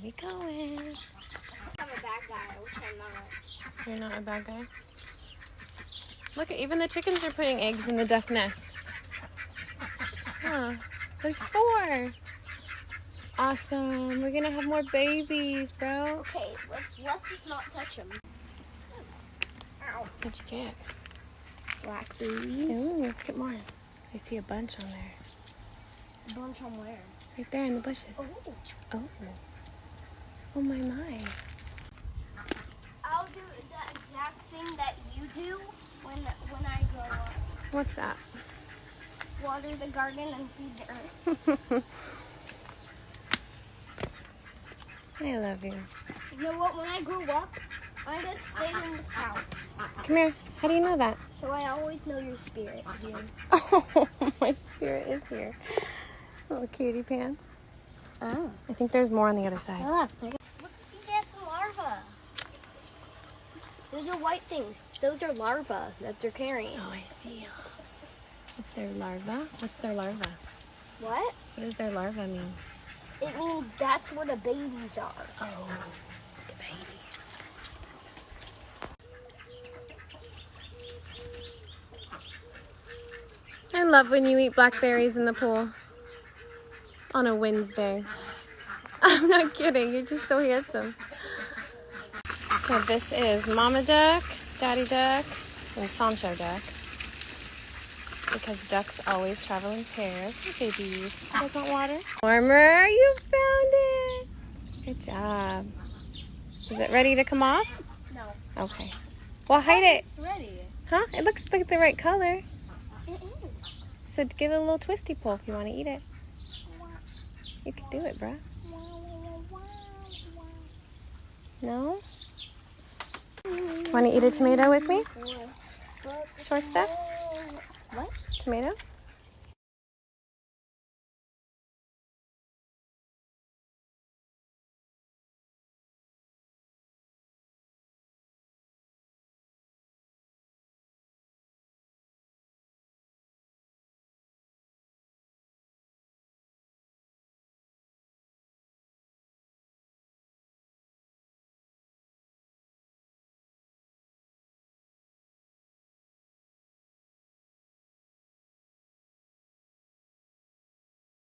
we going. I'm a bad guy, which I'm not. You're not a bad guy. Look, even the chickens are putting eggs in the duck nest. Huh. There's 4. Awesome. We're gonna have more babies, bro. Okay, let's just not touch them. Ow. What'd you get? Blackberries. Ooh, let's get more. I see a bunch on there. A bunch on where? Right there in the bushes. Oh. Oh. Oh my my. I'll do the exact thing that you do when I grow up. What's that? Water the garden and feed the earth. I love you. You know what? When I grow up, I'm gonna stay in this house. Come here. How do you know that? So I always know your spirit here. Oh, my spirit is here. Little cutie pants. Oh. I think there's more on the other side. Look at these awesome larvae. Those are white things. Those are larvae that they're carrying. Oh, I see. What's their larva? What's their larva? What? What does their larva mean? It means that's where the babies are. Oh, the babies. I love when you eat blackberries in the pool on a Wednesday. I'm not kidding. You're just so handsome. So this is Mama Duck, Daddy Duck, and Sancho Duck. Because ducks always travel in pairs. Hey, babies. You guys want water? Warmer, you found it. Good job. Is it ready to come off? No. Okay. Well, hide it. It's ready. Huh? It looks like the right color. It is. So give it a little twisty pull if you want to eat it. You can do it, bruh. No? Want to eat a tomato with me? Short stuff? What? Tomato?